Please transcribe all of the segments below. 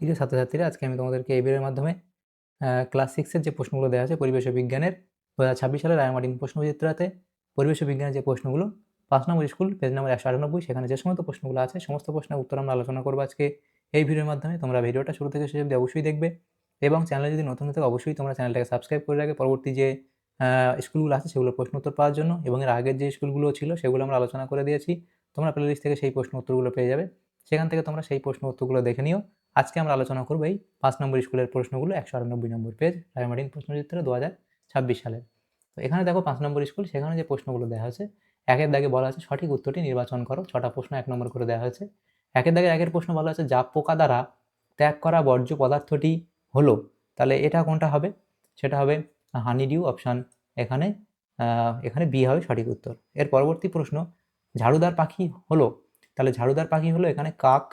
প্রিয় ছাত্রছাত্রীরা, আজকে আমি তোমাদেরকে এই ভিডিওর মাধ্যমে ক্লাস 6 এর যে প্রশ্নগুলো দেওয়া আছে পরিবেশ বিজ্ঞানের 2026 সালের রায়মার্টিন প্রশ্নবিচিত্রাতে পরিবেশ বিজ্ঞানের যে প্রশ্নগুলো 5 নম্বর স্কুল পেজ নম্বর 198, সেখানে যে সমস্ত প্রশ্নগুলো আছে সমস্ত প্রশ্নের উত্তর আমরা আলোচনা করবো আজকে এই ভিডিওর মাধ্যমে। তোমরা ভিডিওটা শুরু থেকে শেষ অবধি অবশ্যই দেখবে এবং চ্যানেলে যদি নতুন হতে অবশ্যই তোমরা চ্যানেলটাকে সাবস্ক্রাইব করে রাখবে পরবর্তী যে স্কুলগুলো আছে সেগুলোর প্রশ্ন উত্তর পাওয়ার জন্য। এবং এর আগের যে স্কুলগুলো ছিল সেগুলো আমরা আলোচনা করে দিয়েছি, তোমরা প্লেলিস্ট থেকে সেই প্রশ্ন উত্তরগুলো পেয়ে যাবে, সেখান থেকে তোমরা সেই প্রশ্ন উত্তরগুলো দেখে নিও। আজকে আমরা আলোচনা করবো এই 5 নম্বর স্কুলের প্রশ্নগুলো, 198 নম্বর পেজ রায়মার্টিন প্রশ্নচিত্র 2026 সালের। তো এখানে দেখো 5 নম্বর স্কুল, সেখানে যে প্রশ্নগুলো দেওয়া হয়েছে একের দাগে বলা আছে সঠিক উত্তরটি নির্বাচন করো। 6টা প্রশ্ন 1 নম্বর করে দেওয়া হয়েছে। একের দাগের একের প্রশ্ন বলা আছে জাপ পোকা দ্বারা ত্যাগ করা বর্জ্য পদার্থটি হলো, তাহলে এটা কোনটা হবে? সেটা হবে হানিডিউ, অপশান এখানে এখানে বি হবে সঠিক উত্তর। এর পরবর্তী প্রশ্ন ঝাড়ুদার পাখি হলো, তাহলে ঝাড়ুদার পাখি হলো এখানে কাক।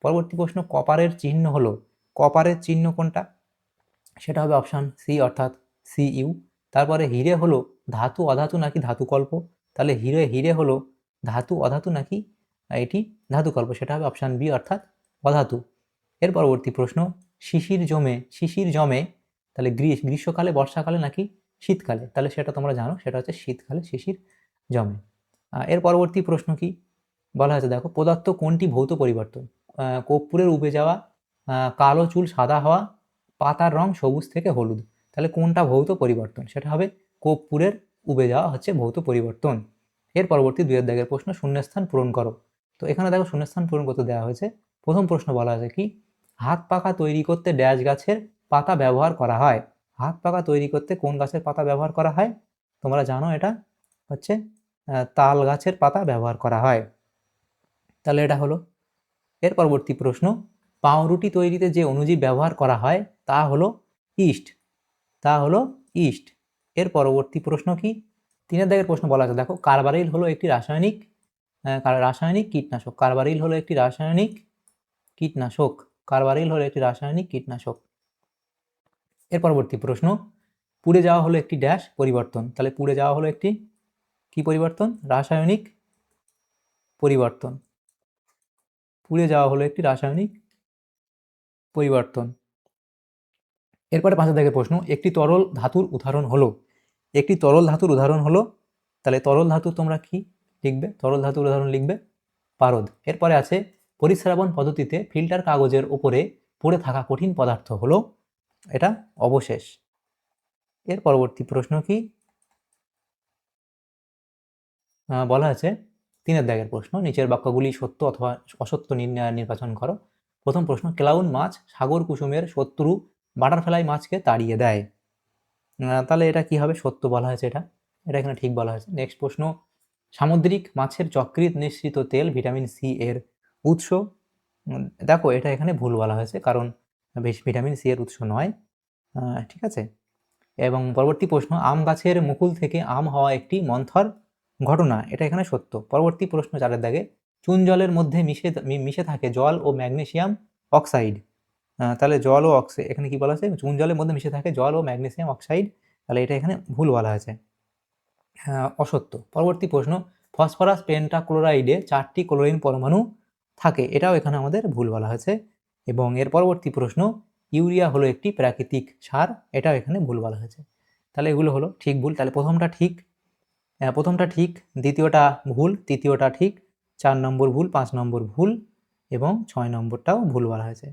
পরবর্তী প্রশ্ন কপারের চিহ্ন হলো, কপারের চিহ্ন কোনটা? সেটা হবে অপশান সি অর্থাৎ সিইউ। তারপরে হিরে হলো ধাতু অধাতু নাকি ধাতুকল্প, তাহলে হিরে হলো ধাতু অধাতু নাকি এটি ধাতুকল্প, সেটা হবে অপশান বি অর্থাৎ অধাতু। এর পরবর্তী প্রশ্ন শিশির জমে তাহলে গ্রীষ্মকালে, বর্ষাকালে নাকি শীতকালে, তাহলে সেটা তোমরা জানো, সেটা হচ্ছে শীতকালে শিশির জমে। এর পরবর্তী প্রশ্ন কি বলা হয়েছে দেখো, পদার্থ কোনটি ভৌত পরিবর্তন? কর্পূরের উবে যাওয়া, কালো চুল সাদা হওয়া, পাতার রং সবুজ থেকে হলুদ, তাহলে কোনটা ভৌত পরিবর্তন? সেটা হবে কর্পূরের উবে যাওয়া হচ্ছে ভৌত পরিবর্তন। এর পরবর্তী 2 দাগের প্রশ্ন শূন্যস্থান পূরণ করো। তো এখানে দেখো শূন্যস্থান পূরণ করতে দেওয়া হয়েছে। প্রথম প্রশ্ন বলা আছে কি হাত পাখা তৈরি করতে ড্যাশ গাছের পাতা ব্যবহার করা হয়। হাত পাখা তৈরি করতে কোন গাছের পাতা ব্যবহার করা হয়? তোমরা জানো এটা হচ্ছে তাল গাছের পাতা ব্যবহার করা হয়, তাহলে এটা হলো। এর পরবর্তী প্রশ্ন পাউরুটি তৈরিতে যে অণুজীব ব্যবহার করা হয় তা হলো ইস্ট। এর পরবর্তী প্রশ্ন কি 3 দাগের প্রশ্ন বলা আছে দেখো, কার্বারিল হলো একটি রাসায়নিক কীটনাশক। কার্বারিল হলো একটি রাসায়নিক কীটনাশক। এর পরবর্তী প্রশ্ন পুড়ে যাওয়া হলো একটি ড্যাশ পরিবর্তন, তাহলে পুড়ে যাওয়া হলো একটি কি পরিবর্তন? রাসায়নিক পরিবর্তন। পুড়ে যাওয়া হলো একটি রাসায়নিক পরিবর্তন। এরপরে 5 দাগের প্রশ্ন একটি তরল ধাতুর উদাহরণ হলো, তাহলে তরল ধাতু তোমরা কি লিখবে? তরল ধাতুর উদাহরণ লিখবে পারদ। এরপরে আছে পরিস্রাবন পদ্ধতিতে ফিল্টার কাগজের উপরে পড়ে থাকা কঠিন পদার্থ হলো, এটা অবশেষ। এর পরবর্তী প্রশ্ন কি বলা আছে 3 দাগের প্রশ্ন নিচের বাক্যগুলি সত্য অথবা অসত্য নির্বাচন করো। প্রথম প্রশ্ন ক্লাউন মাছ সাগর কুসুমের শত্রু বাটারফ্লাই মাছকে তাড়িয়ে দেয়, তাহলে এটা কি হবে? সত্য বলা হয়েছে, এটা এখানে ঠিক বলা হয়েছে। নেক্সট প্রশ্ন সামুদ্রিক মাছের যকৃৎ নিঃসৃত তেল ভিটামিন সি এর উৎস, দেখো এটা এখানে ভুল বলা হয়েছে, কারণ ভিটামিন সি এর উৎস নয়, ঠিক আছে। এবং পরবর্তী প্রশ্ন আম গাছের মুকুল থেকে আম হওয়া একটি মন্থর ঘটনা, এটা এখানে সত্য। পরবর্তী প্রশ্ন 4 দাগে চুন জলের মধ্যে মিশে থাকে জল ও ম্যাগনেসিয়াম অক্সাইড, তাহলে জল ও অক্সাইড এখানে কি বলা আছে? চুন জলের মধ্যে মিশে থাকে জল ও ম্যাগনেসিয়াম অক্সাইড, তাহলে এটা এখানে ভুল বলা আছে, অসত্য। পরবর্তী প্রশ্ন ফসফরাস পেন্টাক্লোরাইডে 4টি ক্লোরিন পরমাণু থাকে, এটাও এখানে আমাদের ভুল বলা হয়েছে। এবং এর পরবর্তী প্রশ্ন ইউরিয়া হলো একটি প্রাকৃতিক সার, এটাও এখানে ভুল বলা হয়েছে। তাহলে এগুলো হলো ঠিক ভুল, তাহলে প্রথমটা ঠিক, দ্বিতীয়টা ভুল, তৃতীয়টা ঠিক, 4 নম্বর ভুল, 5 নম্বর ভুল এবং 6 নম্বরটাও ভুল বলা হয়েছে।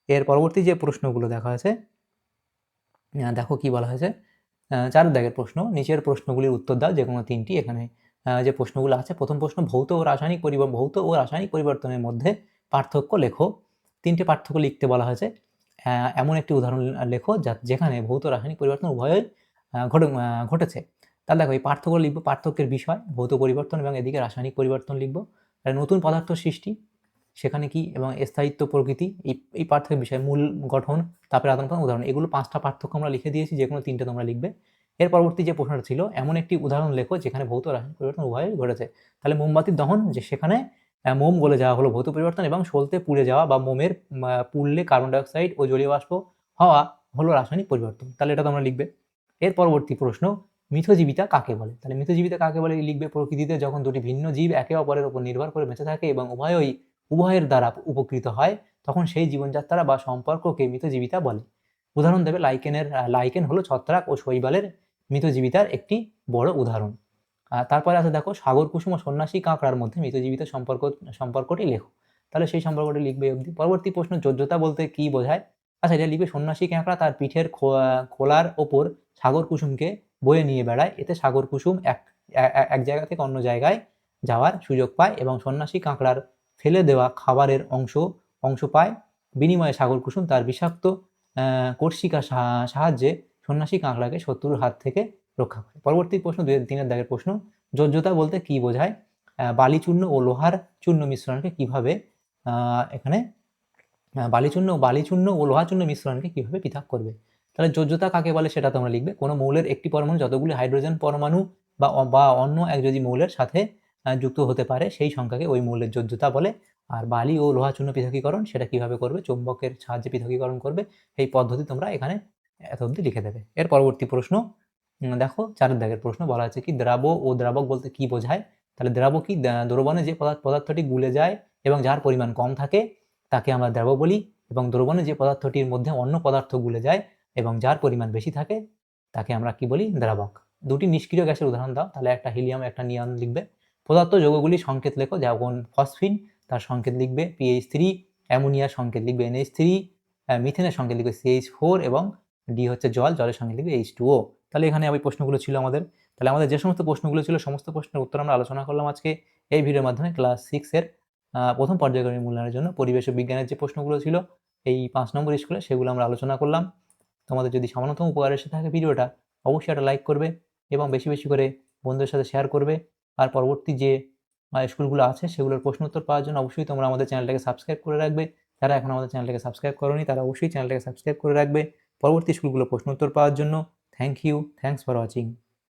এর পরবর্তী যে প্রশ্নগুলো দেখা হয়েছে দেখো কি বলা হয়েছে 4 দাগের প্রশ্ন নিচের প্রশ্নগুলির উত্তর দাও যে কোনো 3টি। এখানে যে প্রশ্নগুলো আছে, প্রথম প্রশ্ন ভৌত ও রাসায়নিক পরিবর্তনের মধ্যে পার্থক্য লেখো। 3টে পার্থক্য লিখতে বলা হয়েছে। এমন একটি উদাহরণ লেখো যেখানে ভৌত রাসায়নিক পরিবর্তন উভয়ই ঘটেছে। তাহলে দেখো এই পার্থক্য লিখবো, পার্থক্যের বিষয় ভৌত পরিবর্তন এবং এদিকে রাসায়নিক পরিবর্তন লিখবো। নতুন পদার্থ সৃষ্টি সেখানে কি এবং স্থায়িত্ব প্রকৃতি এই পার্থক্যের বিষয়, মূল গঠন, তারপরে আদান প্রদান, উদাহরণ, এগুলো 5টা পার্থক্য আমরা লিখে দিয়েছি, যে কোনো 3টে তোমরা লিখবে। এর পরবর্তী যে প্রশ্নটা ছিল এমন একটি উদাহরণ লেখো যেখানে ভৌত রাসায়নিক পরিবর্তন উভয়ই ঘটেছে, তাহলে মোমবাতির দহন, যে সেখানে মোম গলে যাওয়া হলো ভৌত পরিবর্তন এবং সলতে পুড়ে যাওয়া বা মোমের পুড়লে কার্বন ডাইঅক্সাইড ও জলীয় বাষ্প হওয়া হলো রাসায়নিক পরিবর্তন, তাহলে এটা তোমরা লিখবে। এর পরবর্তী প্রশ্ন মিথজীবিতা কাকে বলে, তাহলে মিথজীবিতা কাকে বলে লিখবে প্রকৃতিতে যখন দুটি ভিন্ন জীব একে অপরের উপর নির্ভর করে বেঁচে থাকে এবং উভয়ের দ্বারা উপকৃত হয় তখন সেই জীবনযাত্রা বা সম্পর্ককে মৃতজীবিতা বলে। উদাহরণ দেবে লাইকেন হলো ছত্রাক ও শৈবালের মৃতজীবিতার একটি বড় উদাহরণ। তারপরে আছে দেখো, সাগর কুসুম ও সন্ন্যাসী কাঁকড়ার মধ্যে মৃতজীবিত সম্পর্কটি লেখো। তাহলে সেই সম্পর্কটি লিখবে অবধি। পরবর্তী প্রশ্ন, যোজ্যতা বলতে কি বোঝায়? আচ্ছা, এটা লিখবে, সন্ন্যাসী কাঁকড়া তার পিঠের খোলার ওপর সাগর কুসুমকে বয়ে নিয়ে বেড়ায়। এতে সাগর কুসুম এক জায়গা থেকে অন্য জায়গায় যাওয়ার সুযোগ পায় এবং সন্ন্যাসী কাঁকড়ার ফেলে দেওয়া খাবারের অংশ পায়। বিনিময়ে সাগর কুসুম তার বিষাক্ত কর্ষিকার সাহায্যে সন্ন্যাসী কাঁকড়াকে শত্রুর হাত থেকে রক্ষা করে। পরবর্তী প্রশ্ন, 3-এর দাগের প্রশ্ন, যোজ্যতা বলতে কি বোঝায়? বালিচূর্ণ ও লোহার চূর্ণ মিশ্রণকে কিভাবে এখানে বালিচূর্ণ ও লোহাচূর্ণ মিশ্রণকে কিভাবে পৃথক করবে? তাহলে যোজ্যতা কাকে বলে সেটা তোমরা লিখবে। কোনো মৌলের একটি পরমাণু যতগুলি হাইড্রোজেন পরমাণু বা অন্য এক যদি মৌলের সাথে যুক্ত হতে পারে সেই সংখ্যাকে ওই মৌলের যোজ্যতা বলে। আর বালি ও লোহাচূর্ণ পৃথকীকরণ সেটা কিভাবে করবে? চৌম্বকের সাহায্যে পৃথকীকরণ করবে। এই পদ্ধতি তোমরা এখানে এত অবধি লিখে দেবে। এর পরবর্তী প্রশ্ন দেখো, 4-এর দাগের প্রশ্ন, বলা আছে কি দ্রাব ও দ্রাবক বলতে কি বোঝায়? তাহলে দ্রাব কি? দ্রবণে যে পদার্থটি গুলে যায় এবং যার পরিমাণ কম থাকে তাকে আমরা দ্রাব বলি, এবং দ্রবণে যে পদার্থটির মধ্যে অন্য পদার্থ গুলে যায় এবং যার পরিমাণ বেশি থাকে তাকে আমরা কি বলি? দ্রাবক। দুটি নিষ্ক্রিয় গ্যাসের উদাহরণ দাও। তাহলে একটা হিলিয়াম, একটা নিয়ন লিখবে। পদার্থ যৌগগুলির সংকেত লেখো। যেমন ফসফিন, তার সংকেত লিখবে PH3, অ্যামোনিয়ার সংকেত লিখবে NH3, মিথেনের সংকেত লিখবে CH4 এবং ডি হচ্ছে জলের সংকেত লিখবে H2O। তাহলে এখানে ওই প্রশ্নগুলো ছিল আমাদের। তাহলে আমাদের যে সমস্ত প্রশ্নগুলো ছিল সমস্ত প্রশ্নের উত্তর আমরা আলোচনা করলাম আজকে এই ভিডিওর মাধ্যমে। ক্লাস 6-এর প্রথম পর্যায়ক্রমিক মূল্যায়নের জন্য পরিবেশ ও বিজ্ঞানের যে প্রশ্নগুলো ছিল এই 5 নম্বর স্কুলে, সেগুলো আমরা আলোচনা করলাম। তোমাদের যদি সামান্যতম উপকার এসে থাকে ভিডিওটা, অবশ্যই একটা লাইক করবে এবং বেশি বেশি করে বন্ধুদের সাথে শেয়ার করবে। আর পরবর্তী যে স্কুলগুলো আছে সেগুলোর প্রশ্ন উত্তর পাওয়ার জন্য অবশ্যই তোমরা আমাদের চ্যানেলটাকে সাবস্ক্রাইব করে রাখবে। যারা এখন আমাদের চ্যানেলটাকে সাবস্ক্রাইব করোনি তারা অবশ্যই চ্যানেলটাকে সাবস্ক্রাইব করে রাখবে পরবর্তী স্কুলগুলো প্রশ্ন উত্তর পাওয়ার জন্য। Thank you, thanks for watching.